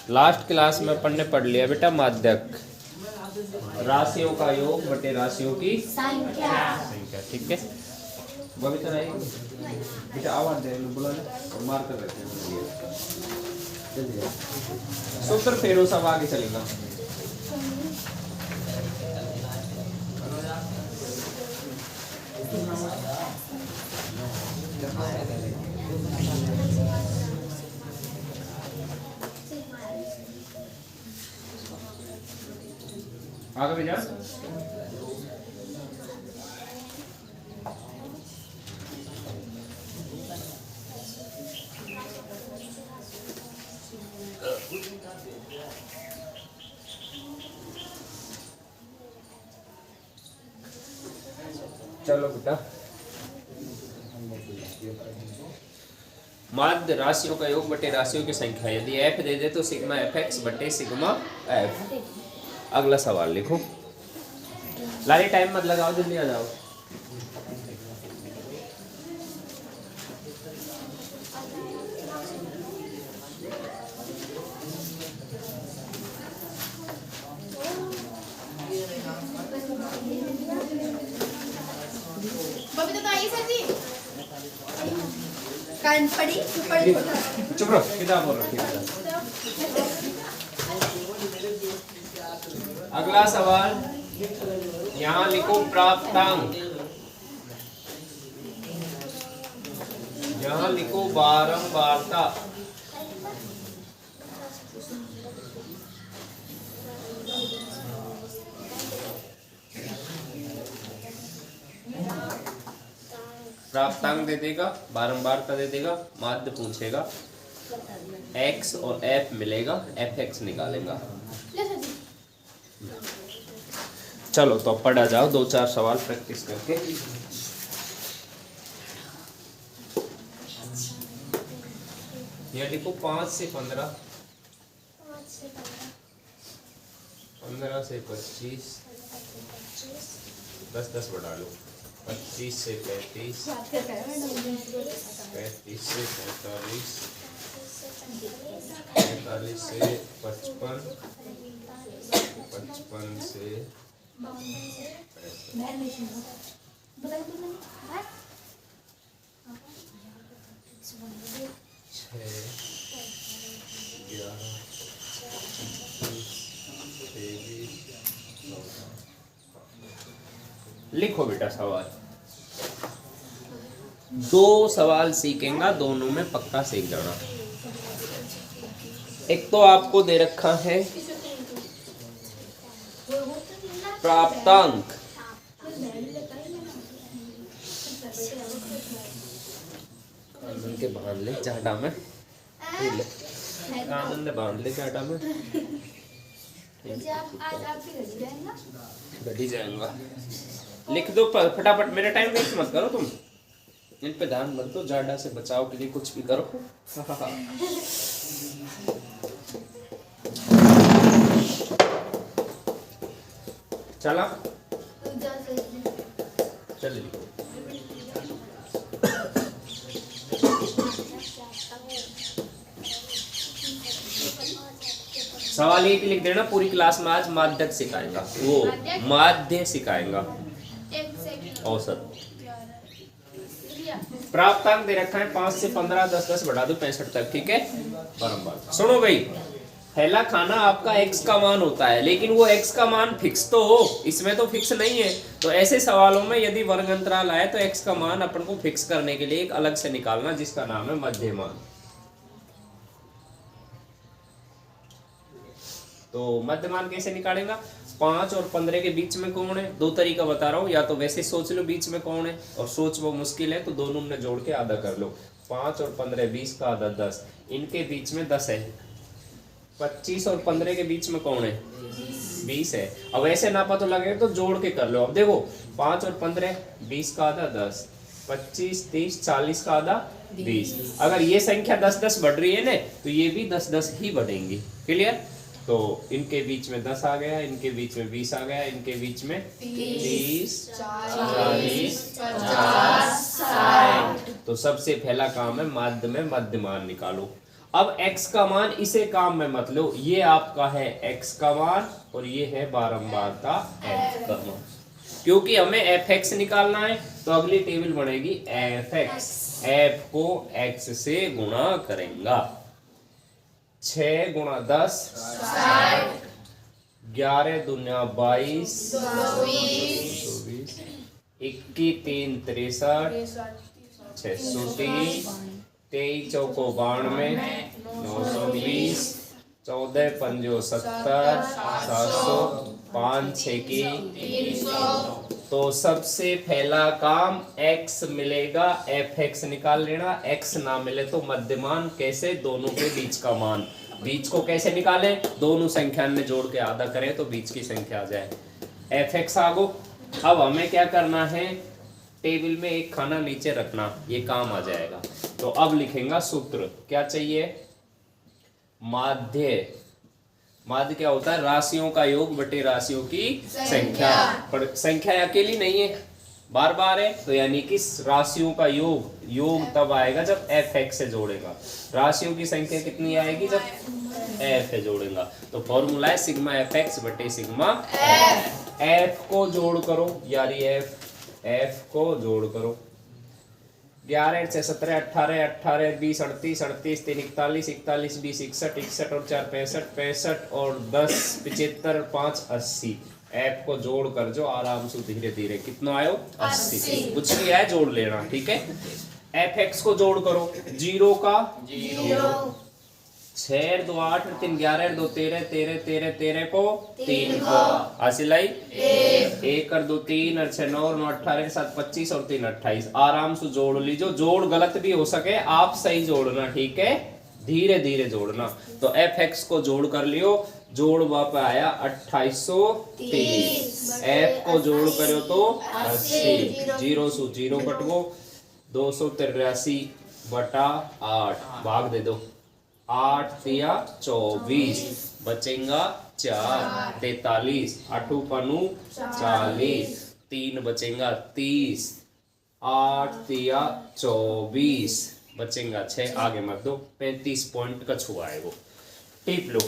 Last class में अपन ने पढ़ लिया बेटा माध्यक, राशियों का योग बटे राशियों की संख्या, ठीक है। बबीता नहीं बेटा आवाज दे बुला ले और मार कर रखे हैं जल्दी सूत्र फेरो सब आगे चलेगा। आगे भी जा। चलो बेटा माध्य राशियों का योग बटे राशियों की संख्या, यदि f दे दे तो सिग्मा fx बटे सिग्मा f। अगला सवाल लिखो। लारी टाइम मत लगाओ, जल्दी आ जाओ। चुप रहो, किताब बोल रखी है। अगला सवाल यहाँ लिखो प्राप्तांक, यहाँ लिखो बारंबारता। प्राप्तांक दे देगा, बारंबारता दे देगा, माध्य पूछेगा, x और f मिलेगा, fx निकालेगा। चलो तो पढ़ा जाओ, 2-4 सवाल प्रैक्टिस करके। ये लिखो 5 से 15, 15 से 25, 10-10 बढ़ा लो, 25 से 35, 35 से 45, 45 से 55, 55 से 6, लिखो बेटा सवाल। 2 सवाल सीखेंगा, दोनों में पक्का सीख जाना। एक तो आपको दे रखा है प्राप्तांक, कानून के बांध ले चाटा में, कानून ने बांध ले चाटा में, घटी जाएगा। लिख दो फटाफट, मेरा टाइम वेस्ट मत करो तुम, इन पे ध्यान मत दो, जाडा से बचाव के लिए कुछ भी करो। चला चल लिखो। सवाल एक लिख देना, पूरी क्लास में आज माध्यक सिखाएगा, वो माध्य सिखाएगा, औसत। प्राप्तांक दे रखा है 5 से 15, 10-10 बढ़ा दो 65 तक, ठीक है। बारंबार सुनो भाई, पहला खाना आपका x का मान होता है, लेकिन वो x का मान फिक्स तो हो, इसमें तो फिक्स नहीं है। तो ऐसे सवालों में यदि वर्ग अंतराल आए तो x का मान अपन को फिक्स करने के लिए एक अलग से निकालना, जिसका नाम है मध्यमान। तो मध्यमान कैसे निकालेगा? 5 और 15 के बीच में कौन है? 2 तरीका बता रहा हूँ, या तो वैसे सोच लो बीच में कौन है, और सोच वो मुश्किल है तो दोनों में जोड़ के आधा कर लो। 5 और 15, 20 का आधा 10, इनके बीच में 10 है। 25 और 15 के बीच में कौन है? 20 है। अब ऐसे नापा तो लगे तो जोड़ के कर लो। अब देखो 5 और 15, 20 का आधा 10, 25, 30, 40 का आधा 20। अगर ये संख्या 10-10 बढ़ रही है ना, तो ये भी 10-10 ही बढ़ेंगी। क्लियर? तो इनके बीच में 10 आ गया, इनके बीच में 20 आ गया, इनके बीच में 30, 40, 50, 60। तो सबसे पहला काम है माध्य में मध्यमान निकालो। अब x का मान इसे काम में मत लो, ये आपका है x का मान और ये है बारंबारता f का मान। क्योंकि हमें fx निकालना है तो अगली टेबल बनेगी fx, f को x से गुणा करेंगा। 6 गुणा 10 11 दूना 22 21 3 63 630 23 चौको 92 920 14 पंजो 70 700 5 6 की 300। तो सबसे पहला काम x मिलेगा, fx निकाल लेना। x ना मिले तो मध्यमान कैसे, दोनों के बीच का मान। बीच को कैसे निकालें, दोनों संख्या में जोड़ के आधा करें तो बीच की संख्या आ जाए। fx आ गो। अब हमें क्या करना है, टेबल में एक खाना नीचे रखना, ये काम आ जाएगा। तो अब लिखेंगे सूत्र, क्या चाहिए, माध्य। माध्य क्या होता है, राशियों का योग बटे राशियों की संख्या। पर संख्या अकेली नहीं है, बार बार है, तो यानी कि राशियों का योग, योग तब आएगा जब fx से जोड़ेगा। राशियों की संख्या कितनी आएगी, जब f से जोड़ेगा। तो फॉर्मूला है सिग्मा fx बटे सिग्मा f को जोड़ करो यार, ये f को जोड़ करो। 11 से 17 18 18 20 38 38 3 41 41 20 61 61 और 4 65 65 और 10 75 5 80। f को जोड़ कर जो आराम से धीरे धीरे कितना आयो 80। कुछ भी है जोड़ लेना, ठीक है। fx को जोड़ करो, 0 का 0, 6 2 8 3 11 2 13 13 13 13 को 3 को हासिलाई 1 और 2 3 और 6 9 और 9 18 7 25 और 3 28। आराम से जोड़ लीजिए, जोड़ गलत भी हो सके आप सही जोड़ना, ठीक है, धीरे धीरे जोड़ना। तो fx को जोड़ कर लियो, जोड़ वापस आया 2830। f को जोड़ करो तो 80, 0 से 0 कटवो, 283 बटा 8 भाग दे दो, 8 तिया 24 बचेगा 4 43 8 पनु 40 3 बचेगा 30 8 तिया 24 बचेगा 6 आगे मत दो, 35 पॉइंट का छुआ है वो, टिप लो।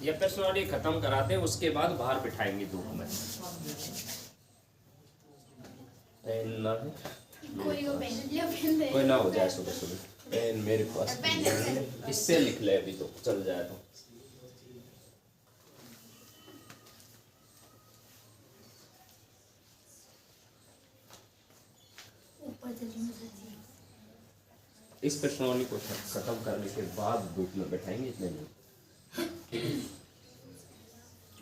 ये प्रश्नावली खत्म कराते हैं, उसके बाद बाहर बिठाएंगे धूप में। कोई ना हो जाए सुबह सुबह, पेन मेरे पास इससे लिख ले, अभी तो चल जाए तो। इस प्रश्नावली को खत्म करने के बाद धूप में बैठाएंगे, इतने में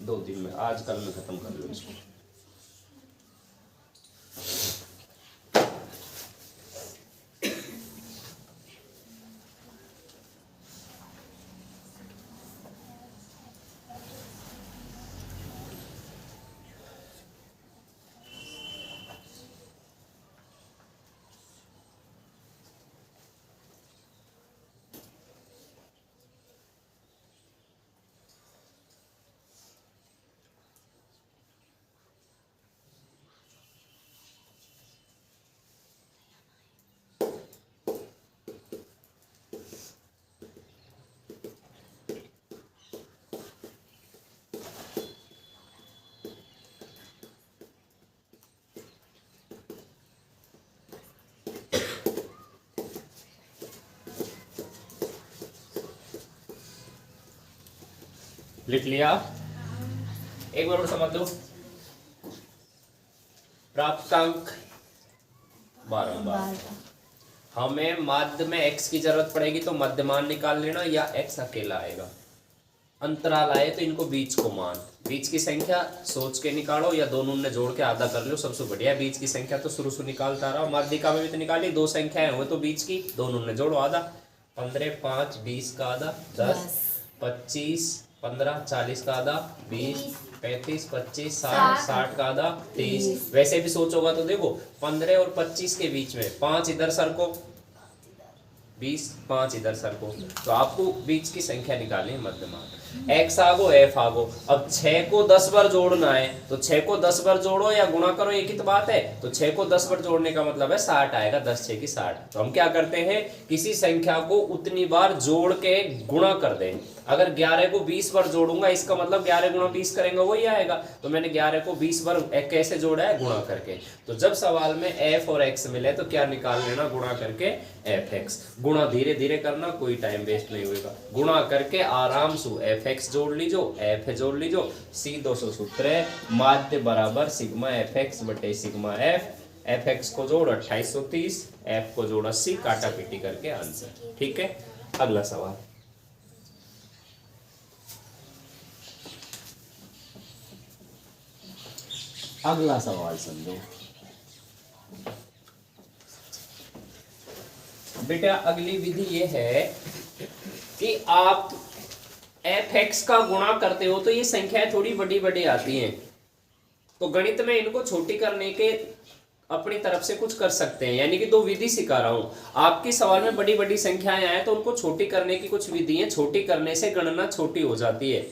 2 दिन में, आज कल में खत्म कर लो इसको। लिख लिया, एक बार और समझ लो। प्राप्तांक बारंबार, हमें माध्य में x की जरूरत पड़ेगी तो मध्यमान निकाल लेना, या x अकेला आएगा। अंतराल आए तो इनको बीच को मान, बीच की संख्या सोच के निकालो या दोनों ने जोड़ के आधा कर लो, सबसे बढ़िया। बीच की संख्या तो शुरू से निकालता रहा, माध्यिका में भी तो निकाली, दो संख्याएं हुए तो बीच की दोनों ने जोड़ो आधा। 15 5 20 का आधा 10, 25 15 40 का आधा 20, 35 25 60 60 का आधा 30। वैसे भी सोचोगा तो देखो 15 और 25 के बीच में 5 इधर सरको, 20 5 इधर सरको, तो आपको बीच की संख्या निकालनी है मध्यमान। एक्स आगो एफ आगो, अब 6 को 10 बार जोड़ना है तो 6 को 10 बार जोड़ो या गुणा करो, एक ही तो बात है। तो 6 को 10 बार जोड़ने का मतलब है 60 आएगा, 10 6 की 60। तो हम क्या करते हैं, किसी संख्या को उतनी बार जोड़ के गुणा कर दें। अगर 11 को 20 बार जोड़ूंगा इसका मतलब 11 गुणा 20 करेंगे वही आएगा। तो मैंने 11 को 20 बार कैसे जोड़ा है, गुणा करके। तो जब सवाल में एफ और एक्स मिले तो क्या निकाल लेना, गुणा करके एफ एक्स। गुणा धीरे धीरे करना, कोई टाइम वेस्ट नहीं होगा। गुणा करके आराम से एफ एक्स जोड़ लीजो, एफ जोड़ लीजो, सीधो सो सूत्र है माध्य बराबर सिग्मा एफ एक्स बटे सिग्मा एफ। एफ एक्स को जोड़ 2830, एफ को जोड़ 80, काटा पीटी करके आंसर। ठीक है, अगला सवाल। अगला सवाल समझो बेटा। अगली विधि ये है कि आप एफ एक्स का गुणा करते हो तो ये संख्याएं थोड़ी बड़ी बड़ी आती हैं, तो गणित में इनको छोटी करने के अपनी तरफ से कुछ कर सकते हैं। यानी कि दो विधि सिखा रहा हूं। आपके सवाल में बड़ी बड़ी संख्याएं आए तो उनको छोटी करने की कुछ विधि है, छोटी करने से गणना छोटी हो जाती है।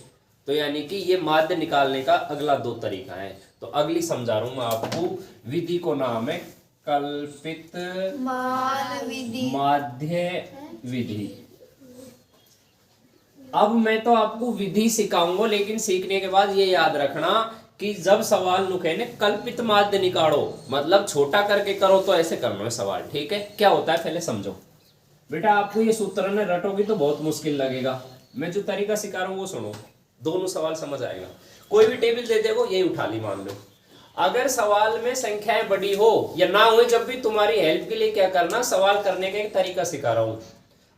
तो यानी कि ये माध्य निकालने का अगला दो तरीका है। तो अगली समझा रहा हूं मैं आपको, विधि को नाम है कल्पित माध्य विधि। अब मैं तो आपको विधि सिखाऊंगा, लेकिन सीखने के बाद ये याद रखना कि जब सवाल नुके ने कल्पित माध्य निकालो मतलब छोटा करके करो तो ऐसे करना है सवाल। ठीक है, क्या होता है पहले समझो बेटा। आपको ये सूत्र ने रटोगी तो बहुत मुश्किल लगेगा, मैं जो तरीका सिखा रहा हूँ वो सुनो, दोनों सवाल समझ आएगा। कोई भी टेबल दे देगो, यही उठा ली मान लो। अगर सवाल में संख्याएं बड़ी हो या ना हो, जब भी तुम्हारी हेल्प के लिए क्या करना, सवाल करने का एक तरीका सिखा रहा हूं।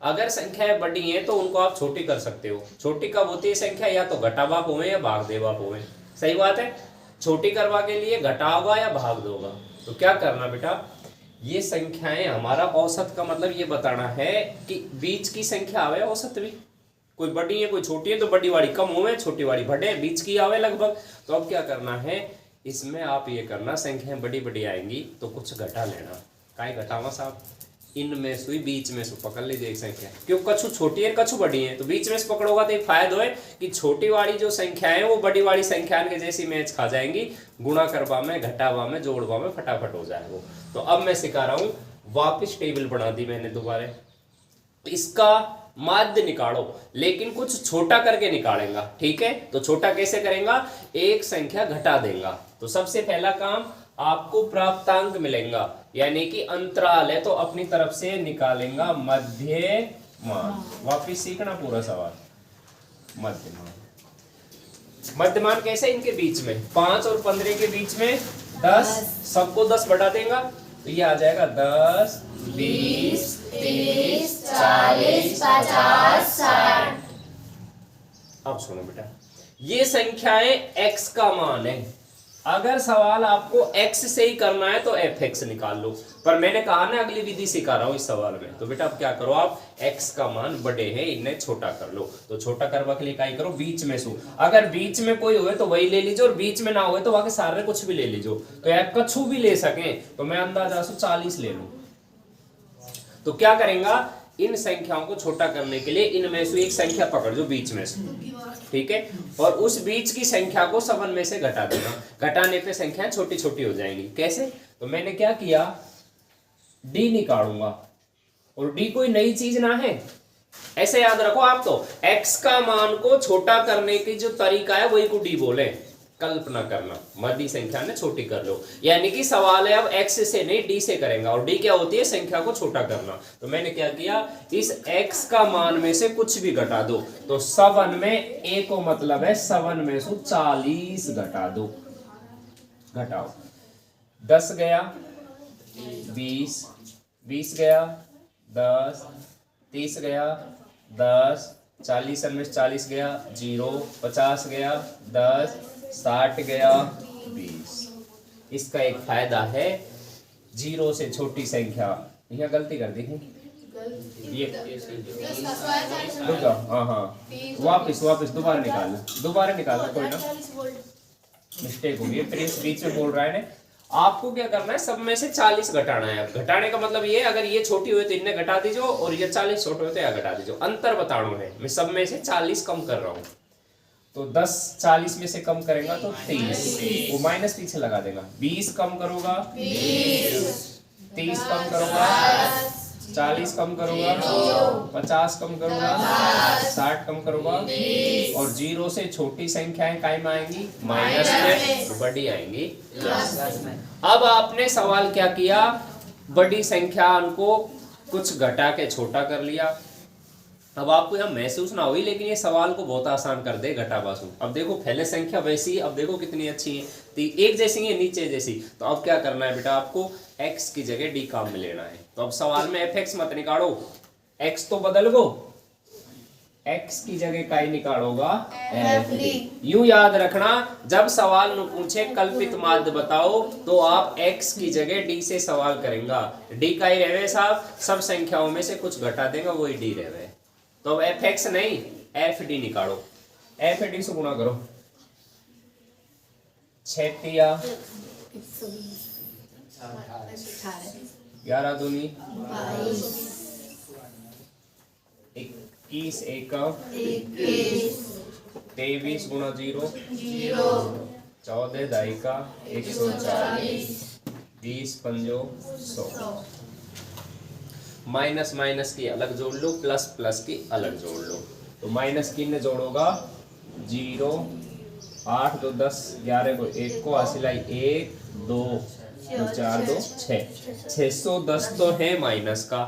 अगर संख्याएं बड़ी हैं तो उनको आप छोटी कर सकते हो। छोटी कब होती है संख्या, या तो घटा बाप होवे या भाग दे बाप होवे। सही बात है, छोटी करवा के लिए घटा होगा या भाग दोगा। तो क्या करना बेटा, ये संख्याएं हमारा औसत का मतलब ये बताना है कि बीच की संख्या आवे औसत भी, कोई बड़ी है कोई छोटी है, तो बड़ी वाली कम होवे छोटी वाली बढ़े, बीच की आवे लगभग। तो अब क्या करना है, इसमें आप ये करना, संख्याएं बड़ी बड़ी आएंगी तो कुछ घटा लेना। काय घटावा साहब, इनमें से बीच में से पकड़ लीजिए एक संख्या, क्यों कछु छोटी है कछु बड़ी है, तो बीच में से पकड़ोगा तो एक फायदा है कि छोटी वाली जो संख्या है वो बड़ी वाली संख्या के जैसी मैच खा जाएंगी। गुणा करवा में, घटावा में, जोड़वा में फटाफट हो जाए वो। तो अब मैं सिखा रहा हूँ, वापिस टेबल बना दी मैंने दोबारा। इसका माध्य निकालो, लेकिन कुछ छोटा करके निकालेगा। ठीक है, तो छोटा कैसे करेगा, एक संख्या घटा देगा। तो सबसे पहला काम, आपको प्राप्तांक मिलेगा, यानी कि अंतराल है तो अपनी तरफ से निकालेगा मध्यमान। वापिस सीखना पूरा सवाल। मध्यमान, मध्यमान कैसे, इनके बीच में 5 और 15 के बीच में 10, सबको 10 बढ़ा देगा तो ये आ जाएगा 10 20 30 40 50 60। अब सुनो बेटा, ये संख्याएं x का मान है। अगर सवाल आपको x से ही करना है तो एफ एक्स निकाल लो, पर मैंने कहा ना अगली विधि सिखा रहा हूं इस सवाल में। तो बेटा अब क्या करो, आप x का मान बड़े है इन्हें छोटा कर लो। तो छोटा करवा के लिए क्या करो, बीच में सो, अगर बीच में कोई हुए तो वही ले लीजिए, और बीच में ना हुए तो वहां सारे कुछ भी ले लीजिए। तो यार कछु भी ले सके तो मैं अंदाजा से 40 ले लूं। तो क्या करेगा, इन संख्याओं को छोटा करने के लिए इनमें से एक संख्या पकड़ जो बीच में से, ठीक है, और उस बीच की संख्या को सबन में से घटा देना। घटाने पे संख्याएं छोटी छोटी हो जाएंगी। कैसे, तो मैंने क्या किया, डी निकालूंगा, और डी कोई नई चीज ना है, ऐसे याद रखो आप। तो x का मान को छोटा करने की जो तरीका है वही को डी बोले, कल्पना करना, मध्य संख्या ने छोटी कर लो। यानी कि सवाल है अब x से नहीं d से करेंगे, और d क्या होती है, संख्या को छोटा करना। तो मैंने क्या किया, इस x का मान में से कुछ भी घटा दो। तो 7 में a को मतलब है 7 में से 40 घटा दो। घटाओ, 10 गया 20, 20 गया 10, 30 गया 10, 40 में 40 गया 0, 50 गया 10, 60 गया 20। इसका एक फायदा है, 0 से छोटी संख्या, यहाँ गलती कर दी ये, रुक जाओ, हाँ वापिस दोबारा निकालना कोई ना, मिस्टेक हो गई, प्रिंस बीच में बोल रहा है ना। आपको क्या करना है, सब में से 40 घटाना है। घटाने का मतलब ये, अगर ये छोटी हुई तो इन्हें घटा दीजिए और ये 40 छोटे हुए तो या घटा दीजिए, अंतर बताना है। मैं सब में से 40 कम कर रहा हूँ, तो 10 40 में से कम करेगा तो 30, वो माइनस पीछे लगा देगा। 20 कम करोगा 30 कम करोगा 40 कम करोगा 50 कम करोगा 60 कम करोगा, और 0 से छोटी संख्याएं कायम आएंगी माइनस में, बड़ी आएंगी प्लस में। अब आपने सवाल क्या किया, बड़ी संख्या को कुछ घटा के छोटा कर लिया। अब आपको यह महसूस ना हुई, लेकिन ये सवाल को बहुत आसान कर दे घटा बासु। अब देखो पहले संख्या वैसी, अब देखो कितनी अच्छी है, तो एक जैसी है नीचे जैसी। तो अब क्या करना है बेटा, आपको x की जगह d काम में लेना है। तो अब सवाल में fx मत निकालो, x तो बदल गो, x की जगह का ही निकालोगा fd। यूं याद रखना, जब सवाल न पूछे कल्पित माध्य बताओ, तो आप x की जगह d से सवाल करेंगे। d का ही रहवे साहब, सब संख्याओं में से कुछ घटा देगा, वही d रहवे। तो अब fx नहीं fd निकालो, fd से गुणा करो, 6 11 दूनी 21 एकम 23 गुणा 0 14 दाई का 140 20 पंजो 100। माइनस माइनस की अलग जोड़ लो, प्लस प्लस की अलग जोड़ लो। तो माइनस की ने जोड़ोगा 0 8 2 10 11 को 1 को हासिलाई 1 2 4 2 6 610 तो है माइनस का,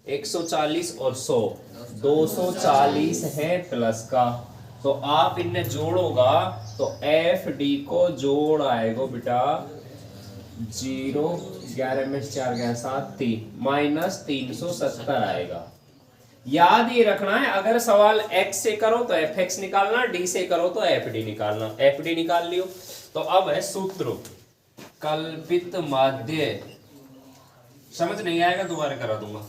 140 और 100 240 है प्लस का। तो आप इन्हें जोड़ोगा तो एफ डी को जोड़ आएगा बेटा 0 11 में 4 गया 7 3 माइनस 370 आएगा। याद ये रखना है, अगर सवाल x से करो तो fx निकालना, d से करो तो fd निकालना। fd निकाल लियो। तो अब है सूत्र कल्पित माध्य, समझ नहीं आएगा दोबारा करा दूंगा।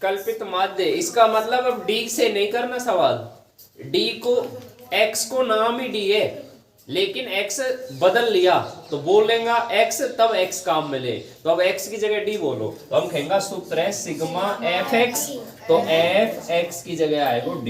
कल्पित माध्य, इसका मतलब अब d से नहीं करना सवाल, d को x को नाम ही d है, लेकिन x बदल लिया तो बोलेंगे x तब x काम में ले। तो अब x की जगह d बोलो, तो हम कहेंगे सूत्र है सिग्मा fx, तो fx की जगह आएगा d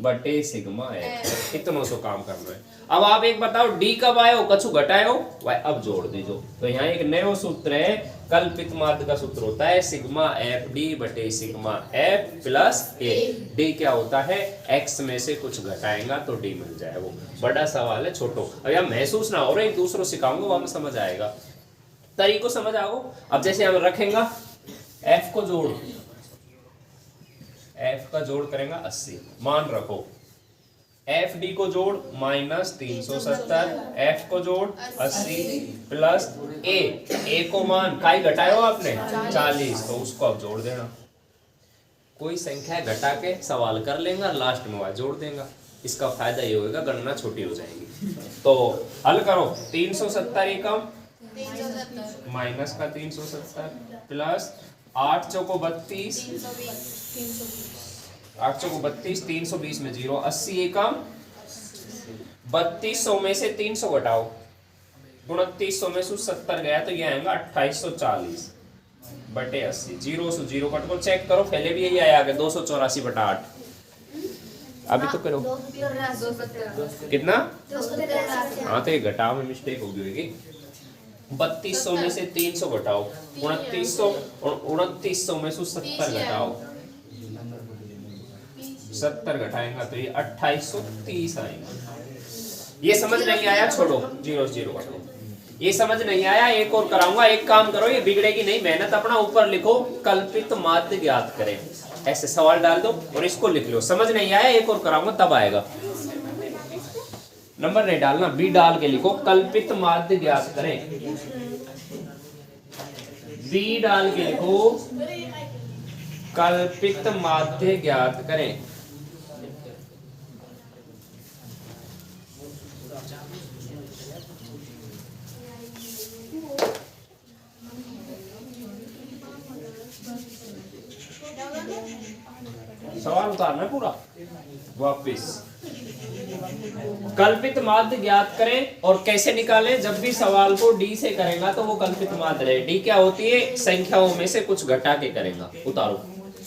बटे सिग्मा f। इतना सो काम करना है। अब आप एक बताओ d कब आयो, कछु घटायो भाई, अब जोड़ दीजो। तो यहाँ एक नया सूत्र है, कल्पित माध्य का सूत्र होता है सिग्मा एफ डी बटे सिग्मा एफ प्लस ए। डी क्या होता है, x में से कुछ घटाएगा तो d मिल जाए। वो बड़ा सवाल है, छोटो अब यहाँ महसूस ना हो रहा है, दूसरों सिखाऊंगा वहां में समझ आएगा, तरीको समझ आओ। अब जैसे हम रखेंगे f को जोड़, f का जोड़ करेंगे 80, मान रखो एफ डी को जोड़ माइनस 370, एफ को जोड़ 80 प्लस ए को मान काई घटायो आपने 40, तो उसको अब जोड़ देना। कोई संख्या घटा के सवाल कर लेंगे, लास्ट में वह जोड़ देगा। इसका फायदा ये होगा गणना छोटी हो जाएगी। तो हल करो, 370 एकम माइनस का 370 प्लस 8 चौको 32 8 चौको 32 320 में 0 80 एकम 3200 में से 300 घटाओ, 2900 में से 70 गया तो ये आएगा 2840 बटे 80। 0 से 0 कट को चेक करो, पहले भी यही आया 284 बटा 8। अभी तो करो कितना, हाँ तो ये घटाओ में मिस्टेक होगी होगी। 3200 में से 300 घटाओ, 2900 और 2900 में से 70 घटाओ, 70 घटाएंगा तो ये 2830 आएगा। ये समझ नहीं आया, छोड़ो 0 0 घटाओ। ये समझ नहीं आया, एक और कराऊंगा। एक काम करो, ये बिगड़ेगी नहीं मेहनत, अपना ऊपर लिखो कल्पित माध्य ज्ञात करें, ऐसे सवाल डाल दो और इसको लिख लो। समझ नहीं आया, एक और कराऊंगा तब आएगा। नंबर नहीं डालना, बी डाल के लिखो कल्पित माध्य ज्ञात करें, बी डाल के लिखो कल्पित माध्य ज्ञात करें। सवाल उतारना है पूरा वापिस। कल्पित माध्य ज्ञात करें और कैसे निकालें। जब भी सवाल को डी से करेगा तो वो कल्पित माध्य रहे। डी क्या होती है, संख्याओं में से कुछ घटा के करेगा। उतारो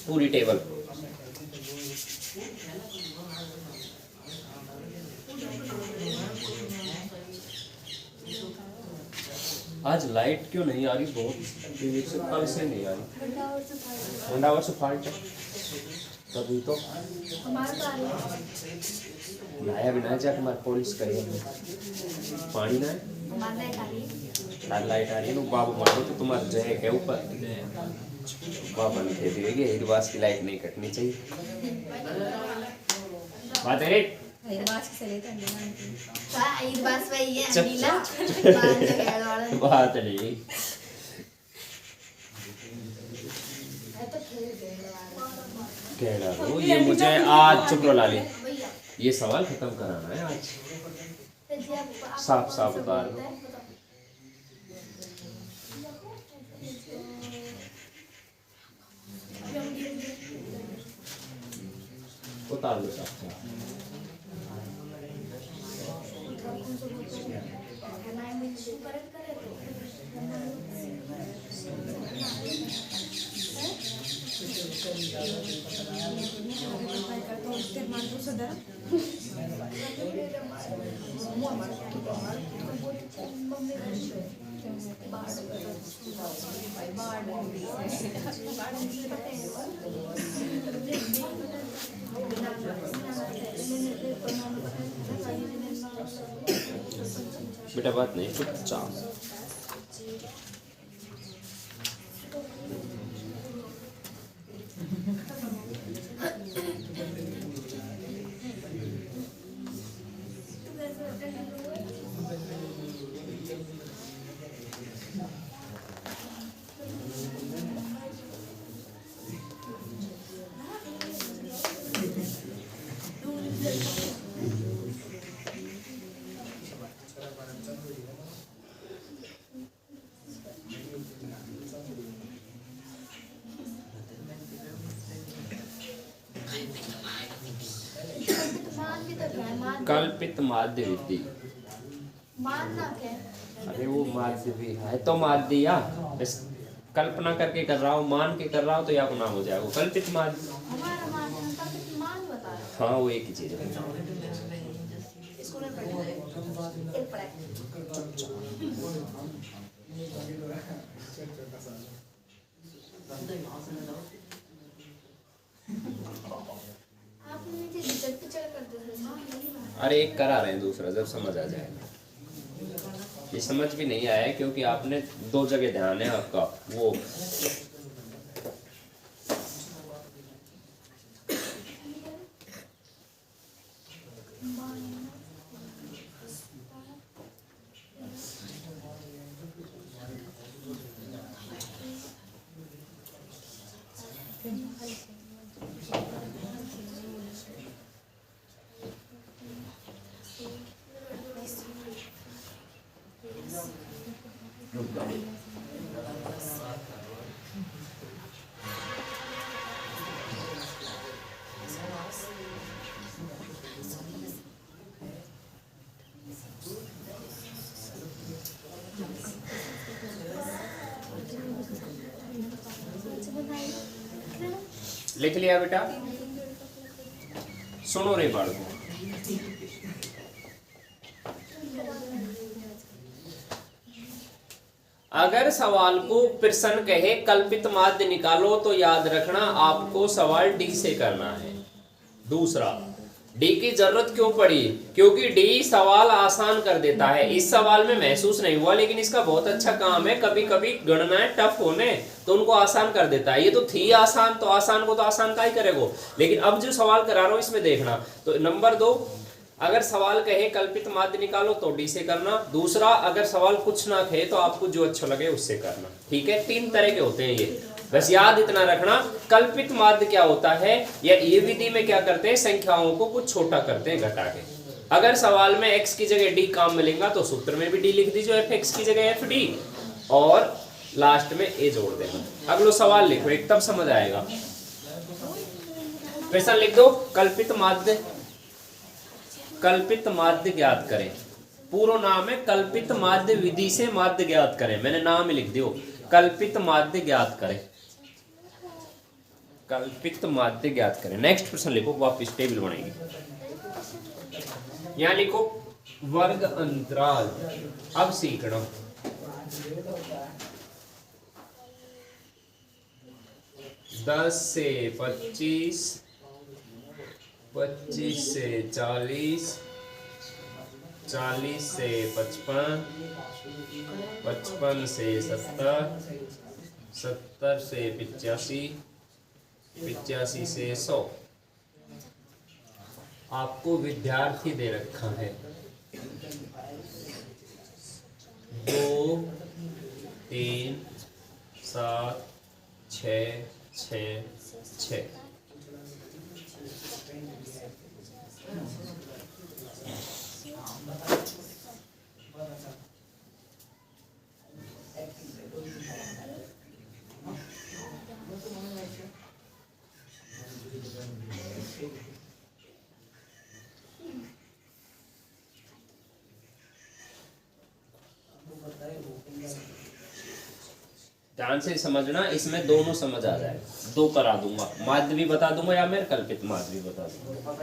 पूरी टेबल। आज लाइट क्यों नहीं आ रही, बहुत कल से नहीं आ रही। मंडावर से फाल्ट है तभी तो लाया भी ना जाके हमारे पॉलिश करेंगे। पानी ना है लाइट आ रही है ना बाबू मारो तो तुम्हारे जय के ऊपर बाबा ने कह दिए हिरवास की लाइट नहीं कटनी चाहिए। बात है बात नहीं कह दो। ये मुझे आज चुप ला ली, ये सवाल खत्म कराना है आज। साफ साफ उतार लो। उतार लो साफ साफ। बेटा बात नहीं, चुपचाप। कल्पित माध्य विधि। अरे वो माध्य भी है तो माध्य या बस कल्पना करके कर रहा हूँ, मान के कर रहा हूँ तो या नाम हो जाएगा कल्पित माध्य। हाँ वो एक ही चीज है। अरे एक करा रहे हैं, दूसरा जब समझ आ जाएगा। ये समझ भी नहीं आया क्योंकि आपने दो जगह ध्यान है आपका। वो लिख लिया बेटा? सुनो रे बालको, अगर सवाल को प्रश्न कहे कल्पित माध्य निकालो तो याद रखना आपको सवाल डी से करना है। दूसरा, डी की जरूरत क्यों पड़ी? क्योंकि डी सवाल आसान कर देता है। इस सवाल में महसूस नहीं हुआ लेकिन इसका बहुत अच्छा काम है। कभी कभी गणनाएं टफ होने तो उनको आसान कर देता है। ये तो थी आसान, तो आसान को तो आसान का ही करेगा। लेकिन अब जो सवाल करा रहा हूं इसमें देखना। तो नंबर 2, अगर सवाल कहे कल्पित माध्य निकालो तो डी से करना। दूसरा, अगर सवाल कुछ ना कहे तो आपको जो अच्छा लगे उससे करना। ठीक है, 3 तरह के होते हैं ये, बस याद इतना रखना। कल्पित माध्य क्या होता है, या ये विधि में क्या करते हैं, संख्याओं को कुछ छोटा करते हैं घटा के। अगर सवाल में x की जगह d काम मिलेगा तो सूत्र में भी d लिख दीजिए, fx की जगह fd, और लास्ट में a जोड़ देना। अगला सवाल लिखो एक, तब समझ आएगा। प्रश्न लिख दो, कल्पित माध्य, कल्पित माध्य ज्ञात करें। पूरा नाम है कल्पित माध्य विधि से माध्य ज्ञात करें। मैंने नाम ही लिख दियो, कल्पित माध्य ज्ञात करें, कल्पित माध्य ज्ञात करें। नेक्स्ट प्रश्न लिखो, वापस टेबल बनाएंगे। यहां लिखो वर्ग अंतराल। अब सीखना, दस से 25, 25 से 40, 40 से 55, 55 से 70, 70 से 85, 85 से 100। आपको विद्यार्थी दे रखा है 2, 3, 7, 6, 6, 6। ध्यान से समझना, इसमें दोनों समझ आ जाए। दो करा दूंगा, माध्य भी बता दूंगा या मैं कल्पित माध्य भी बता दूंगा।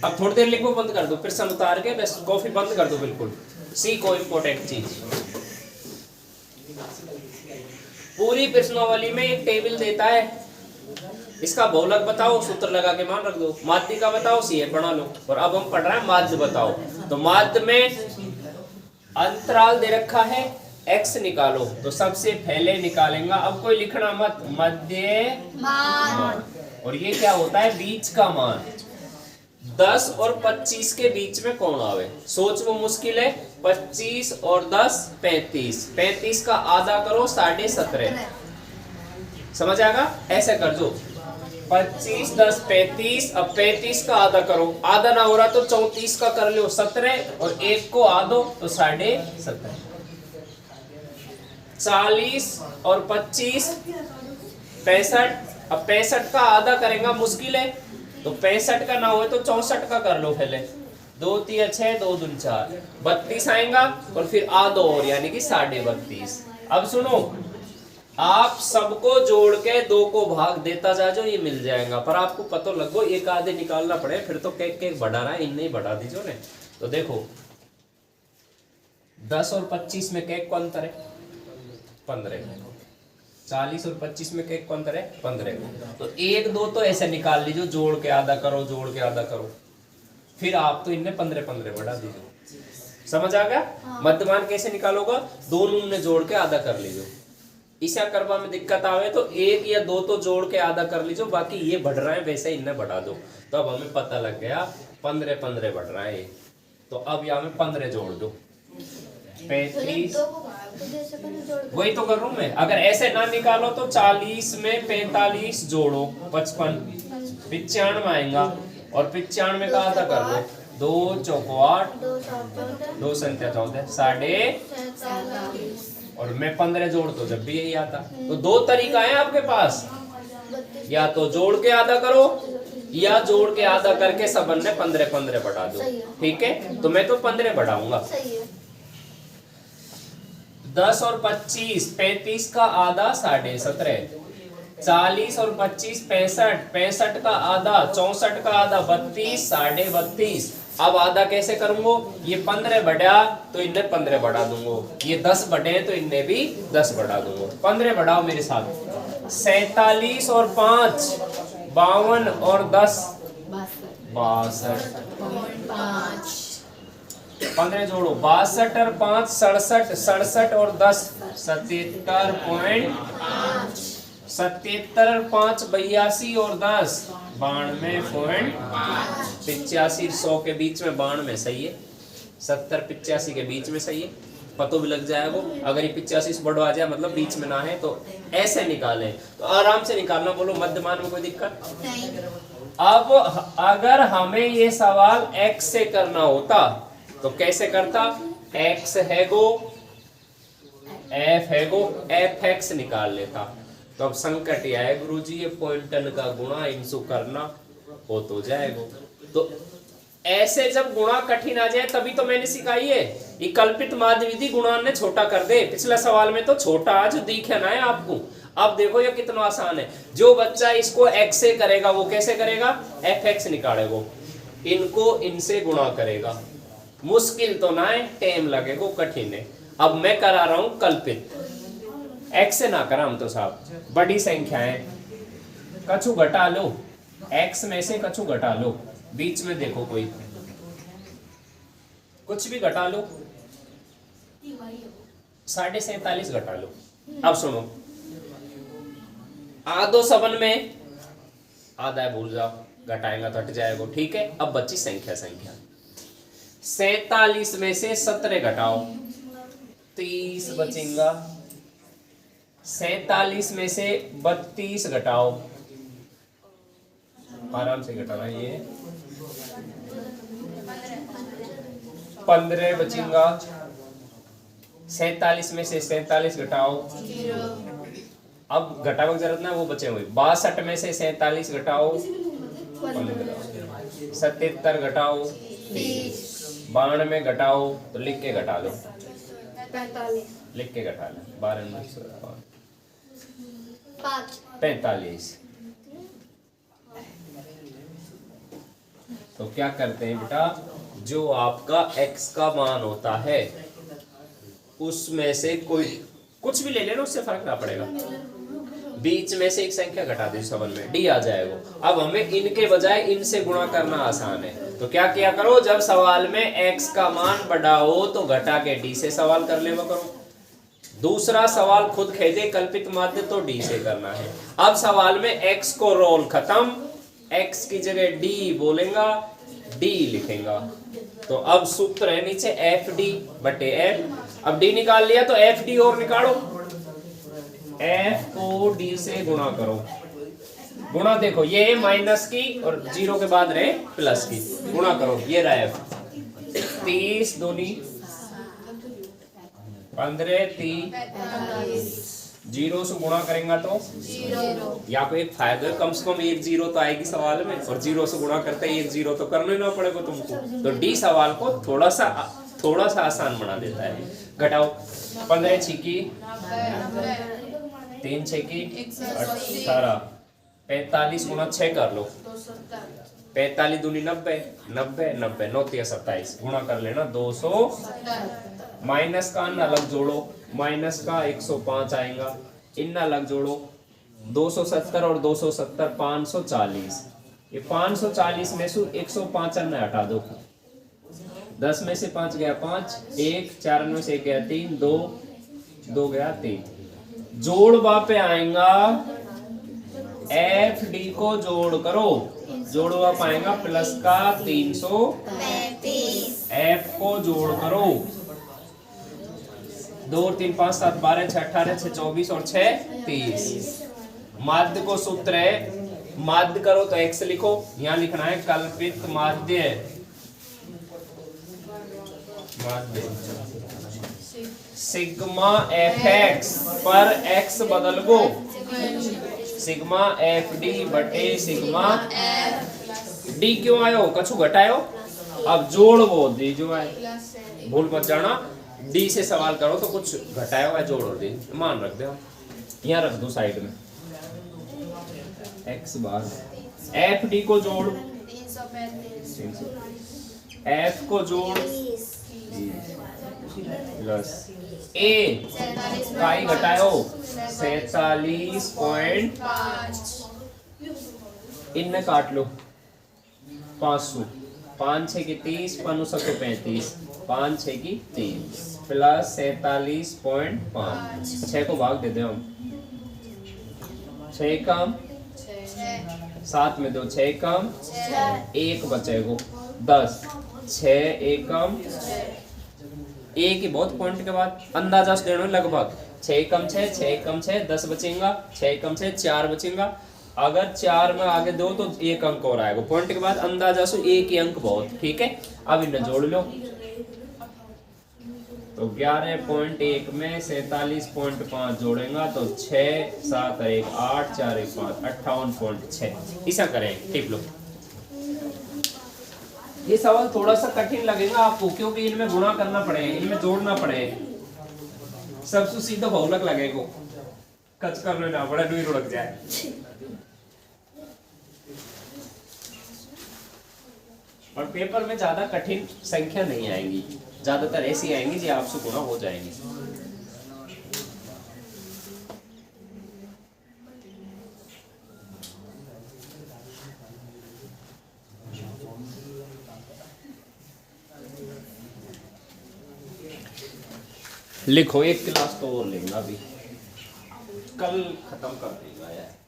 अब थोड़ी देर लिखो, बंद कर दो, फिर सन उतार के बस कॉफी बंद कर दो बिल्कुल। सी को इम्पोर्टेंट चीज, पूरी प्रश्नावली में एक टेबल देता है, इसका बहुलक बताओ, सूत्र लगा के मान रख दो। माध्य का बताओ, सी है बना लो। और अब हम पढ़ रहे हैं माध्य बताओ। तो माध्य में अंतराल दे रखा है, x निकालो। तो सबसे पहले निकालेंगे, अब कोई लिखना मत, मध्य मान। और ये क्या होता है, बीच का मान। 10 और 25 के बीच में कौन आवे, सोच वो मुश्किल है। 25 और 10 35, 35 का आधा करो 17.5, समझ आएगा। ऐसे कर दो, 25 10 35। अब 35 का आधा करो, आधा ना हो रहा तो 34 का कर लो 17, और 1 को आधो तो 17.5। 40 और 25 65। अब 65 का आधा करेंगे, मुश्किल है, तो 65 का ना हो तो 64 का कर लो पहले। 2 3 6, 2 दूनी 4, 32 आएगा, और फिर आधा और यानी कि 32.5। अब सुनो, आप सबको जोड़ के 2 को भाग देता जा जो, ये मिल जाएगा। पर आपको पता लगो एक आधे निकालना पड़े, फिर तो केक बढ़ा रहा है, इन्हें ही बढ़ा दीजिए ने। तो देखो 10 और 25 में केक को अंतर है 15, 40 और 25 में केक को अंतर है 15। तो 1 2 तो ऐसे निकाल लीजिए, जोड़ के आधा करो, जोड़ के आधा करो, फिर आप तो इनमें 15 15 बढ़ा दीजिए। समझ आ गया। हाँ। मध्यमान कैसे निकालोगा, दोनों ने जोड़ के आधा कर लीजिए। इसे करवा में दिक्कत आवे तो 1 या 2 तो जोड़ के आधा कर लीजिए, बाकी ये बढ़ रहा है वैसे इन्हें बढ़ा दो। तो अब हमें पता लग गया 15 15 बढ़ रहा है। तो अब यहाँ में 15 जोड़ दो, 35। वही तो कर रहा हूं मैं। अगर ऐसे ना निकालो तो 40 में 45 जोड़ो 55, 95 आएगा। और 95 का आधा कर दो, 2 चौको 8, 2 संख्या 14, 47। और मैं 15 जोड़ तो जब भी यही आता। तो 2 तरीका है आपके पास, या तो जोड़ के आधा करो, या जोड़ के आधा करके सबन ने 15 15 बढ़ा दो। ठीक है, तो मैं तो 15 बढ़ाऊंगा। 10 और 25, 35 का आधा 17.5, 40 और 25 65, 65 का आधा 64 का आधा 32, 32.5। अब आधा कैसे करूंगा, ये 15 बढ़ा तो इन्हें 15 बढ़ा दूंगा, ये 10 बढ़े तो इन्हें भी 10 बढ़ा दूंगा। 15 बढ़ाओ मेरे साथ, 47 और 5 52, और 10 62, 15 जोड़ो, 62 और 5 67, 67 और 10 77.5, 77 और 5 82, और 10 92.85। 100 के बीच में 92 सही है, 70 85 के बीच में सही है, पतो भी लग जाएगा। अगर ये 85 से बढ़वा जाए मतलब बीच में ना है, तो ऐसे निकालें, तो आराम से निकालना। बोलो मध्यमान में कोई दिक्कत नहीं। अब अगर हमें ये सवाल x से करना होता तो कैसे करता, x है गो f है गो, fx निकाल लेता। तो अब संकट यह है गुरुजी, ये पॉइंटन का गुणा इनसु करना हो तो जाएगा। तो ऐसे जब गुणा कठिन आ जाए तभी तो मैंने सिखाई है, ये कल्पित माध्य विधि गुणा ने छोटा कर दे। पिछला सवाल में तो छोटा आज दिखे ना है आपको। अब देखो ये कितना आसान है। जो बच्चा इसको x से करेगा वो कैसे करेगा, fx निकालेगा, इनको इनसे गुणा करेगा। मुश्किल तो ना है, टाइम लगेगा, कठिन है। अब मैं करा रहा हूं कल्पित, x से ना करा हम तो साहब, बड़ी संख्या है, कछु घटा लो, x में से कछु घटा लो, बीच में देखो कोई कुछ भी घटा लो, 47.5 घटा लो। अब सुनो, आधो सबन में आधा है, भूल जाओ, घटाएंगा तो हट जाएगा, ठीक है। अब बची संख्या 47 में से 17 घटाओ, 30 बचेगा। 47 में से 32 घटाओ, आराम से घटाना, ये 15 बचेगा। 47 में से 47 घटाओ, अब घटाने की जरूरत ना, वो बचे हुए। 62 में से 47 घटाओ 15, 77 घटाओ 30, 92 घटाओ, तो लिख के घटा लो, 45, लिख के घटा लो, 12 45। तो क्या करते हैं बेटा, जो आपका x का मान होता है उसमें से कोई कुछ भी ले लेना, उससे फर्क ना पड़ेगा। बीच में से एक संख्या घटा दी, सबन में d आ जाएगा। अब हमें इनके बजाय इनसे गुणा करना आसान है, तो क्या किया करो, जब सवाल में x का मान बड़ा हो तो घटा के d से सवाल कर लेवा करो। दूसरा सवाल खुद खेदे कल्पित माध्य, तो d से करना है। अब सवाल में x को रोल खत्म, x की जगह d बोलेगा, d लिखेगा। तो अब सूत्र है नीचे fd बटे f। अब d निकाल लिया तो fd और निकालो, f को d से गुणा करो। गुणा देखो, ये है माइनस की और 0 के बाद रहे प्लस की, गुणा करो, ये रहा f। 30 दूनी 15, 30, 0 से गुणा करेंगे तो 0। या कोई एक फायदा है, कम से कम एक 0 तो आएगी सवाल में, और 0 से गुणा करते ही एक 0 तो करना ही ना पड़ेगा तुमको। तो डी सवाल को थोड़ा सा आसान बना देता है। घटाओ, 15 छिकी 3 छिकी 18, 45 गुणा 6 कर लो, 45 दूनी 90, 90 90 9 27 गुणा कर लेना 270। माइनस का अन्ना अलग जोड़ो, माइनस का 105 आएगा, इन अलग जोड़ो, 270 और 270 540। ये 540 में से 105 अन्ना हटा दो, 10 में से 5 गया 5, 1 4 में से 1 गया 3, 2 गया 3। जोड़ पे आएगा, एफ डी को जोड़ करो, जोड़वा पाएगा प्लस का 335, एफ को जोड़ करो, 2 3 5 7 12 6 18 6 24 और 6 30। माध्य को सूत्र है, माध्य करो तो x लिखो, यहाँ लिखना है कल्पित माध्य, सिग्मा fx पर x बदल गो, सिग्मा fd बटे सिग्मा d। क्यों आयो, कछु घटायो, अब जोड़ वो दी जो है, भूल मत जाना, डी से सवाल करो तो कुछ घटाया हुआ जोड़ और दी मान रख दो, यहाँ रख दो साइड में, x बार एफ डी को जोड़, एफ को जोड़ प्लस ए काई घटायो 47.5, इनने काट लो 500, 5 6 की 30, 5 7 35, 5 6 की 30 प्लस 47.5, 6 को भाग देते हम, 6 कम 7 में 2 6 कम 1 बचेगा 10, 6 1 कम 1 ही बहुत पॉइंट के बाद अंदाजा से देना लगभग 6 कम 6 6 कम 6 10 बचेगा, 6 कम 6 4 बचेगा। अगर 4 में आगे दो तो 1 अंक और आएगा, पॉइंट के बाद अंदाजा से 1 ही अंक बहुत, ठीक है। अब इन्हें जोड़ लो तो 11.1 में 47.5 जोड़ेगा तो 6 7 और 1 8 4 1 5 58.6 ऐसा करें। टिप लो। ये सवाल थोड़ा सा कठिन लगेगा आपको क्योंकि इनमें गुणा करना पड़ेगा, इनमें जोड़ना पड़ेगा। सबसे सीधा बहुलक लगेगा, कच करने ना बड़ा डुई रुड़क जाए। और पेपर में ज्यादा कठिन संख्या नहीं आएंगी, ज्यादातर ऐसी आएंगी जो आपसे गुणा हो जाएंगी। लिखो, एक क्लास तो और लेंगे, अभी कल खत्म कर देगा यार।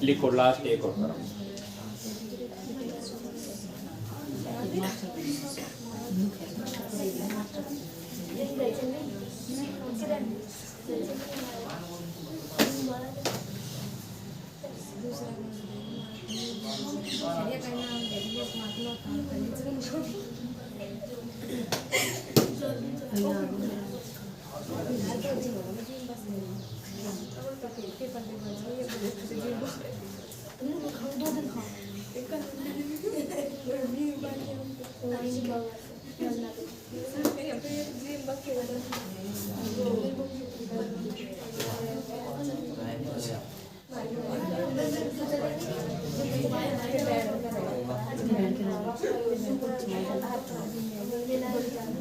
लिखो, लास्ट एक और करो।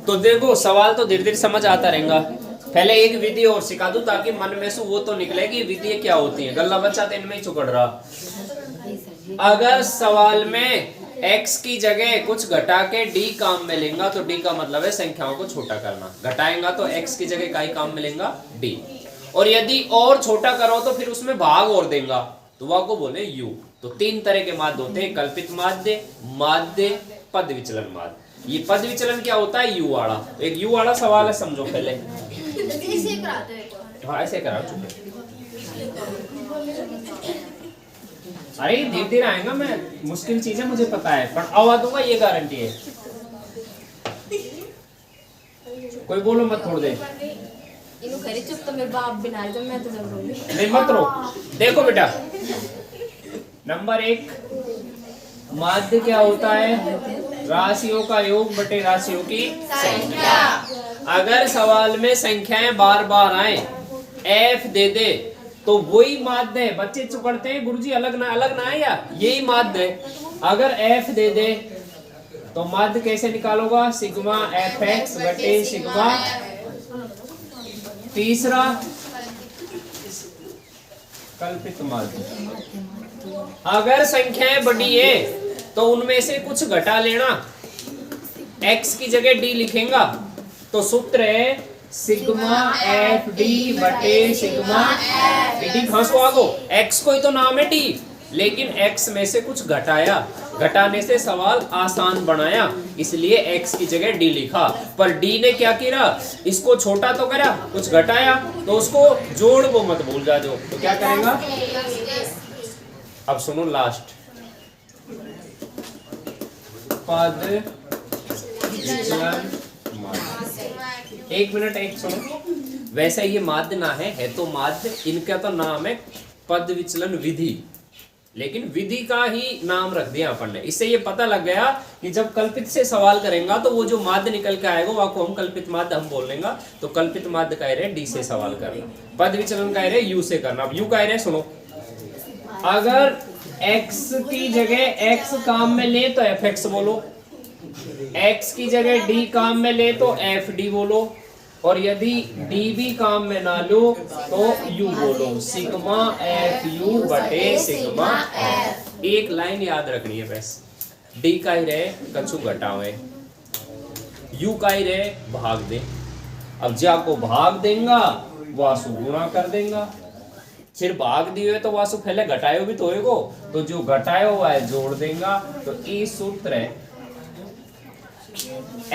तो देखो, सवाल तो धीरे धीरे समझ आता रहेगा। पहले एक विधि और सिखा दूं ताकि मन में से वो तो निकले कि विधि क्या होती है। गल्ला बच्चा तो इनमें ही चुकड़ रहा। अगर सवाल में x की जगह कुछ घटा के d काम में लेगा तो d का मतलब है संख्याओं को छोटा करना। घटाएंगा तो x की जगह का ही काम मिलेगा d। और यदि और छोटा करो तो फिर उसमें भाग और देगा तो वह को बोले u। तो तीन तरह के माध्य होते हैं, कल्पित माध्य, माध्य, पद विचलन माध्य। ये पद विचलन क्या होता है? u वाला। तो एक u वाला सवाल है, समझो पहले। हाँ, ऐसे करा चुके। अरे धीरे धीरे आएगा, मैं मुश्किल चीजें मुझे पता है पर आवा दूंगा, ये गारंटी है। कोई बोलो मत, छोड़ दे। चुप तो मेरे बाप बिना जब मैं तो जब रोगी नहीं मत रो। देखो बेटा, नंबर 1 माध्य क्या होता है? राशियों का योग बटे राशियों की संख्या। अगर सवाल में संख्याएं बार बार आए, f दे दे तो वही माध्य है। बच्चे चुकड़ते हैं गुरुजी अलग ना आए या यही माध्य है। अगर f दे दे तो माध्य कैसे निकालोगा? सिग्मा fx बटे सिग्मा। तीसरा कल्पित माध्य। अगर संख्याएं बड़ी है तो उनमें से कुछ घटा लेना, x की जगह d लिखेगा तो सूत्र है सिग्मा एफ डी बटे सिग्मा डी। घास को आगो, x को ही तो नाम है d, लेकिन x में से कुछ घटाया, घटाने से सवाल आसान बनाया, इसलिए x की जगह d लिखा। पर d ने क्या किया? इसको छोटा तो करा, कुछ घटाया, तो उसको जोड़ वो मत भूल जा जो। तो क्या करेगा? अब सुनो लास्ट, पद विचलन माध्य। एक मिनट, एक सुनो। वैसे ये माध्य ना है तो माध्य, इनका तो नाम है पद विचलन विधि, लेकिन विधि का ही नाम रख दिया अपन ने। इससे ये पता लग गया कि जब कल्पित से सवाल करेंगे तो वो जो माध्य निकल के आएगा वह को हम कल्पित माध्य हम बोल लेंगे। तो कल्पित माध्य कह रहे डी से सवाल करना, पद विचलन कह रहे यू से करना। अब यू कह रहे सुनो, अगर x की जगह x काम में ले तो fx बोलो, x की जगह d काम में ले तो fd बोलो, और यदि d भी काम में ना लो तो u बोलो, सिग्मा f u बटे सिग्मा f। एक लाइन याद रखनी है बस, d का ही रहे कछु घटावे, u का ही रहे भाग दे। अब जा को भाग देगा वासु गुणा कर देगा, फिर भाग दिए तो वासु पहले घटायो भी तो होएगो, तो जो घटायो हुआ है जोड़ देगा। तो ई सूत्र है,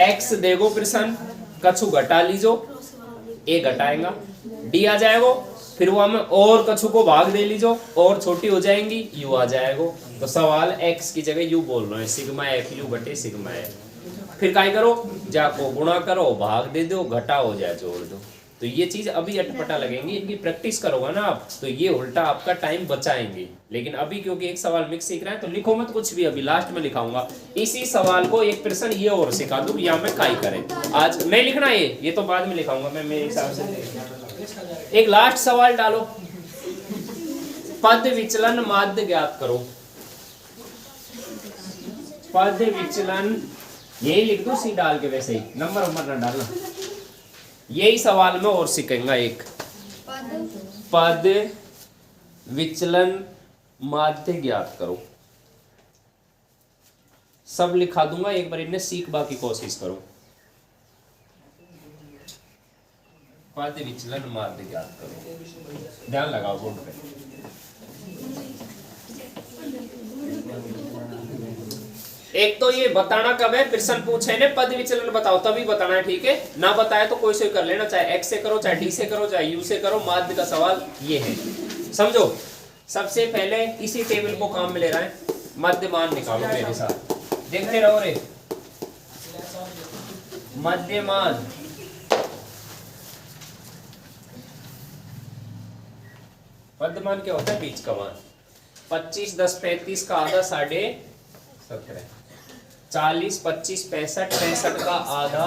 x देगो प्रश्न, कछु घटा लीजो, ए घटाएगा, डी आ जाएगा, फिर वो हमें और कछु को भाग दे लीजो और छोटी हो जाएंगी, यू आ जाएगा। तो सवाल x की जगह यू बोल रहे हैं, सिग्मा एफ यू बटे सिग्मा एफ। फिर काय करो, जाको गुणा करो, भाग दे दो, घटा हो जाए जोड़ दो। तो ये चीज अभी अटपटा लगेंगी, इनकी प्रैक्टिस करोगे ना आप तो ये उल्टा आपका टाइम बचाएंगे। लेकिन अभी क्योंकि एक सवाल मिक्स सीख रहे हैं तो लिखो मत कुछ भी, अभी लास्ट में लिखाऊंगा। इसी सवाल को एक प्रश्न ये और सिखा दूं या मैं काय करें, आज मैं लिखना ये तो बाद में लिखाऊंगा मैं मेरे हिसाब से। एक लास्ट सवाल डालो, पद विचलन माध्य ज्ञात करो। पद विचलन यही लिख दो सी डाल के, वैसे ही नंबर ना डालना। यही सवाल में और सीखेंगे एक, पद विचलन माध्य ज्ञात करो। सब लिखा दूंगा, एक बार इन्हें सीखने की कोशिश करो। पद विचलन माध्य ज्ञात करो, ध्यान लगाओ बोर्ड पे। एक तो ये बताना कब है, प्रश्न पूछे ने पद विचलन बताओ तभी बताना है, ठीक है। ना बताए तो कोई से कर लेना, चाहे x से करो, चाहे d से करो, चाहे u से करो। माध्य का सवाल ये है, समझो। सबसे पहले इसी टेबल को काम में ले रहा है, मध्यमान निकालो मेरे साथ, देखते रहो रे। मध्यमान मध्यमान क्या होता है, बीच का मान। 25 10 35 का आधा 17.5, 40 25 65 65 का आधा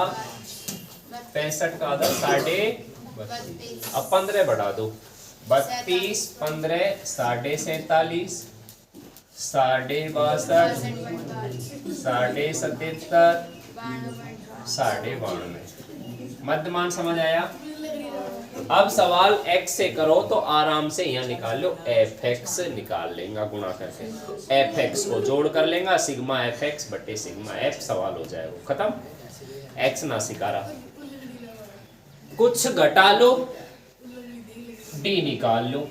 65 का आधा 32.5। अब 15 बढ़ा दो, 32 15 47.5 62.5 77 92.5। मध्यमान समझ आया। अब सवाल x से करो तो आराम से यहाँ निकाल लो, fx निकाल लेंगे गुणा करके, fx को जोड़ कर लेंगे, सिग्मा fx बटे सिग्मा f सवाल हो जाएगा खत्म। x ना सिखा रहा, कुछ घटा लो, d निकाल लो,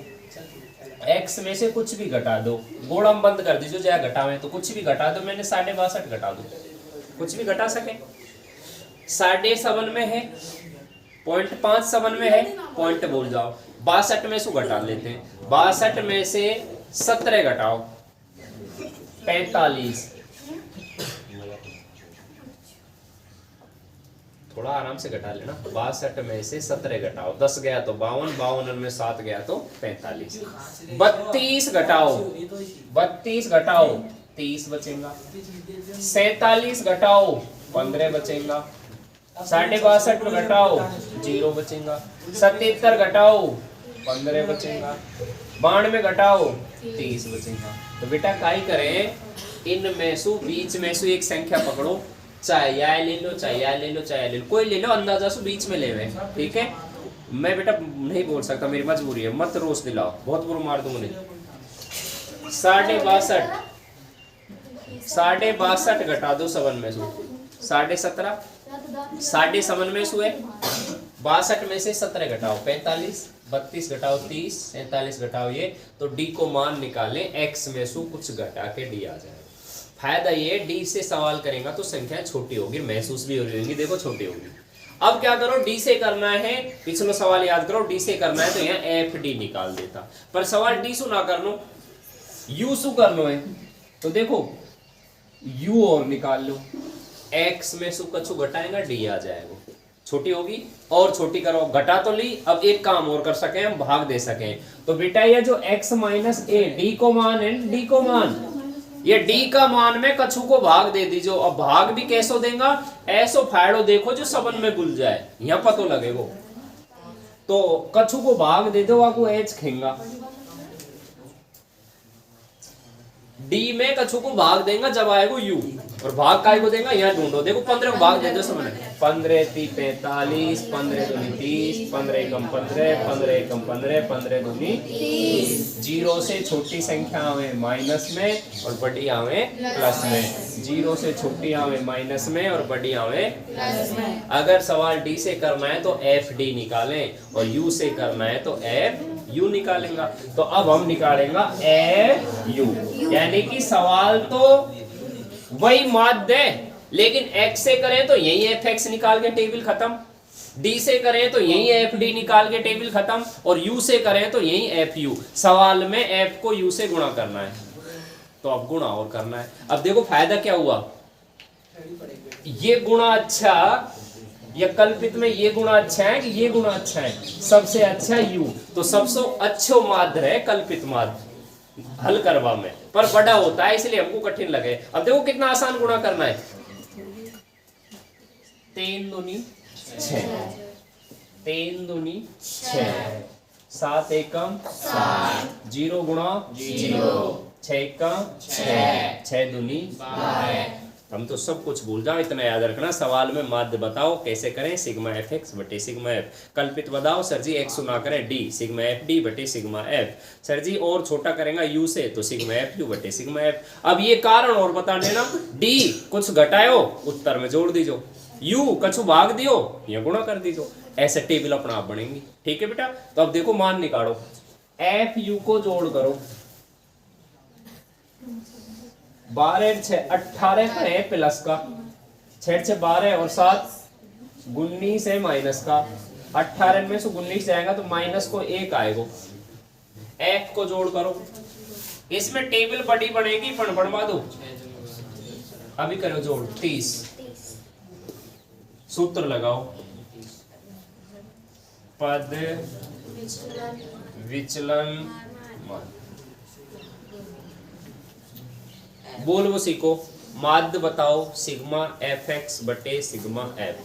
x में से कुछ भी घटा दो, गोड़म बंद कर दीजिए चाहे घटावे तो कुछ भी घटा दो। मैंने 62.5 घटा दो, कुछ भी घटा सके। 7.5 में है, 0.5 7 में है, पॉइंट बोल जाओ। 62 में से घटा लेते हैं, 62 में से 17 घटाओ 45। थोड़ा आराम से घटा लेना। 62 में से 17 घटाओ, 10 गया तो 52, 52 में 7 गया तो 45। 32 घटाओ, 32 घटाओ 30 बचेगा। 47 घटाओ 15 बचेगा। 62.5 घटाओ 0 बचेगा। 77 घटाओ 15 बचेगा। 92 घटाओ 30 बचेगा। तो बेटा काई करें, इन में से बीच में से एक संख्या पकड़ो, चाहे यह ले लो, चाहे यह ले लो, चाहे यह ले लो, कोई ले लो, अंदाजा से बीच में ले वे, ठीक है। मैं बेटा नहीं बोल सकता, मेरी मजबूरी है, मत रोज दिलाओ, बहुत बुरा मार दूंगा नहीं। 62.5 घटा दो 7 में से 17.5, 7.5 में से 62 में से 17 घटाओ 45, 32 घटाओ 30, 47 घटाओ ये, तो डी को मान निकालें, एक्स में से कुछ घटा के डी आ जाएगा। फायदा ये डी से सवाल करेंगे तो संख्या छोटी होगी, महसूस भी हो रही होगी, देखो छोटी होगी। अब क्या करो, डी से करना है, पिछला सवाल याद करो, डी से करना है तो यहाँ एफ डी निकाल देता, पर सवाल डी सु ना कर लो, यू सु कर लो है। तो देखो यू और निकाल लो, एक्स में सु कछु घटाएगा डी आ जाएगा, छोटी होगी और छोटी करो, घटा तो ली। अब एक काम और कर सके, हम भाग दे सके। तो बेटा ये जो x माइनस ए डी को मान है, डी को मान, ये डी का मान में कछु को भाग दे दीजो। अब भाग भी कैसो देगा, ऐसो फायड़ो देखो जो सबन में गुल जाए, यहाँ पतो लगेगो। तो कछु को भाग दे दो, आपको एच खेंगा, डी में कछु को भाग देगा जब आएगा यू, और भाग काय को देगा यहाँ ढूंढो। देखो 15 को भाग दे दो समझ, 15 × 3 = 45, 15 × 2 = 30, 15 × 1 = 15, 15 × 1 = 15, 15 × 2 = 30। जीरो से छोटी संख्या आवे माइनस में और बड़ी आवे प्लस में, जीरो से छोटी आवे माइनस में और बड़ी आवे प्लस में। अगर सवाल डी से करना है तो एफ डी निकालें, और यू से करना है तो एफ यू निकालेंगा। तो अब हम निकालेंगा एफ यू, यानी कि सवाल तो वही माध्य है, लेकिन एक्स से करें तो यही एफ एक्स निकाल के टेबल खत्म, डी से करें तो यही एफ डी निकाल के टेबल खत्म, और यू से करें तो यही एफ यू। सवाल में एफ को यू से गुणा करना है, तो अब गुणा और करना है। अब देखो फायदा क्या हुआ, ये गुणा अच्छा या कल्पित में ये गुणा अच्छा है कि ये गुणा अच्छा है, सबसे अच्छा यू, तो सबसे अच्छो माध्य है कल्पित माध्य हल करवा में, पर बड़ा होता है इसलिए हमको कठिन लगे। अब देखो कितना आसान गुणा करना है, 3 दूनी 6, 3 दूनी 6, 7 एकम 7, 0 गुणा 0, 6 एकम 6, 6 दूनी 12। हम तो सब कुछ भूल जाओ, इतना याद रखना। सवाल में माध्य बताओ कैसे करें, सिग्मा एफ एक्स बटे सिग्मा एफ। कल्पित बताओ सर जी, एक्स ना करें डी, सिग्मा एफ डी बटे सिग्मा एफ। सर जी और छोटा करेंगे यू से, तो सिग्मा एफ यू बटे सिग्मा एफ। अब ये कारण और बता देना, डी कुछ घटायो उत्तर में जोड़ दीजो, यू कछु भाग दियो या गुणा कर दीजो, ऐसे टेबल अपना आप बनेंगी। ठीक है बेटा, तो अब देखो मान निकालो, एफ यू को जोड़ करो, 12 6 18 का है प्लस का, 6 6 12 और 7 19 है माइनस का, 18 में से 19 जाएगा तो माइनस को 1 आएगा। एफ को जोड़ करो, इसमें टेबल बड़ी बनेगी, पण बनवा दो, अभी करो जोड़ 30। सूत्र लगाओ, पद विचलन मान। बोल वो सीखो, माध्य बताओ सिग्मा एफ एक्स बटे सिग्मा एफ।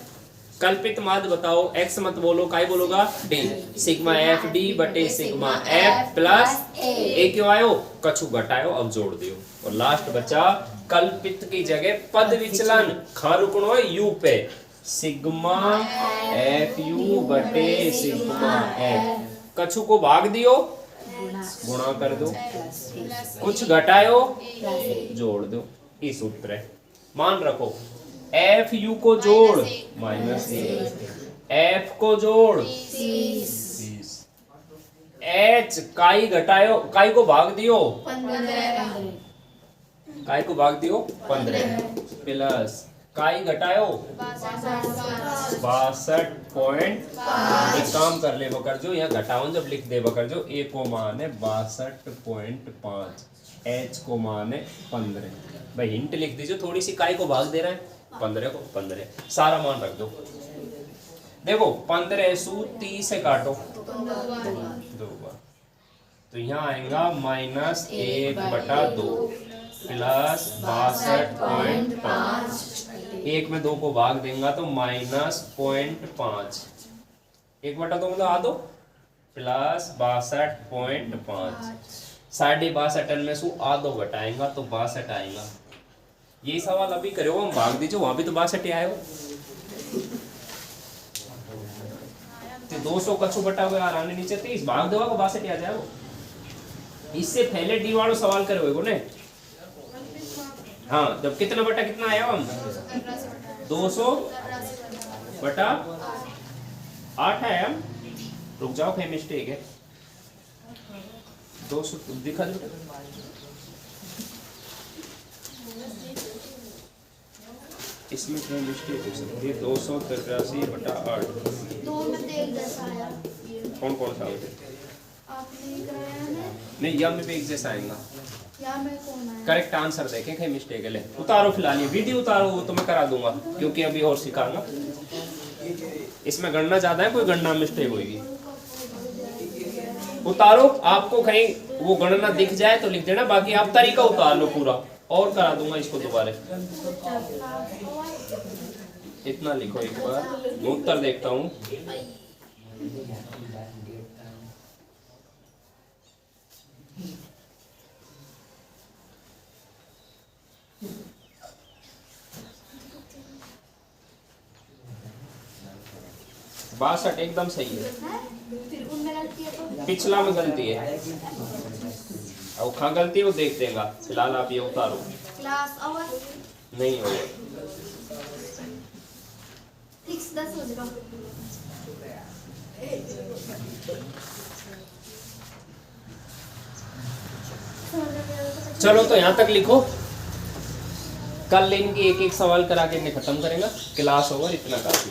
कल्पित माध्य बताओ, एक्स मत बोलो, काय बोलोगा डी, सिग्मा एफ डी बटे सिग्मा एफ प्लस ए क्यों आयो, कछु घटायो, अब जोड़ दियो। और लास्ट बचा कल्पित की जगह पद विचलन, खा रुकनो यू पे, सिग्मा एफ यू बटे सिग्मा एफ, कछु को भाग दियो गुणा कर दो, कुछ घटायो जोड़ दो, ये सूत्र है। मान रखो एफ यू को जोड़ -1, एफ को जोड़ 30, एच काई घटायो, काई को भाग दियो 15, काई को भाग दियो 15 प्लस काई घटायो 62 पॉइंट। एक काम कर ले बकर जो यहाँ घटाओ जब लिख दे बकर जो, ए को मान है 62.5, एच को मान है 15। भाई हिंट लिख दीजिए थोड़ी सी, काई को भाग दे रहे हैं 15 को, 15 सारा मान रख दो। देखो 15 सू 30 से काटो 2 बार, तो यहाँ आएगा -1/2 प्लस 62.5, 1 में 2 को भाग देंगे तो -0.5, 1/2 मतलब आधो प्लस 62.5, 62.5 में से आधो घटाएंगा तो 62 आएगा। ये सवाल अभी करो, हम भाग दीजिए, वहां भी तो 62 आए हो, तो 200 कछु बटा हुआ आने नीचे 30 भाग देगा को 62 आ जाएगा। इससे पहले डी वालों सवाल करे हुए ने, हाँ जब कितना बटा कितना आया हम 200 बटा 8 है, हम रुक जाओ कहीं मिस्टेक है, 200 दिखा दो, इसमें क्या मिस्टेक हो सकती है, 283 बटा 8, दो में से एक जैसा आया, कौन कौन सा आपने कराया है नहीं, या में भी एक जैसा आएगा, या मैं कौन आया, करेक्ट आंसर देखें कहीं मिस्टेक है। ले उतारो फिलहाल ये वीडियो उतारो, वो तो मैं करा दूंगा क्योंकि अभी और सिखाऊंगा, इसमें गणना ज्यादा है, कोई गणना मिस्टेक होगी। उतारो, आपको कहीं वो गणना दिख जाए तो लिख देना, बाकी आप तरीका उतार लो पूरा, और करा दूंगा इसको दोबारा। इतना लिखो एक बार, मैं उत्तर देखता हूँ। 62 एकदम सही है। फिर उनमें गलती है तो पिछला में गलती है और कहाँ गलती है वो देख देगा। फिलहाल आप ये उतारो। क्लास आवर नहीं होगा। फिक्स 10 हो जाएगा। चलो तो यहाँ तक लिखो। कल इनकी एक एक सवाल करा के इन्हें खत्म करेंगे। क्लास ओवर, इतना काफी।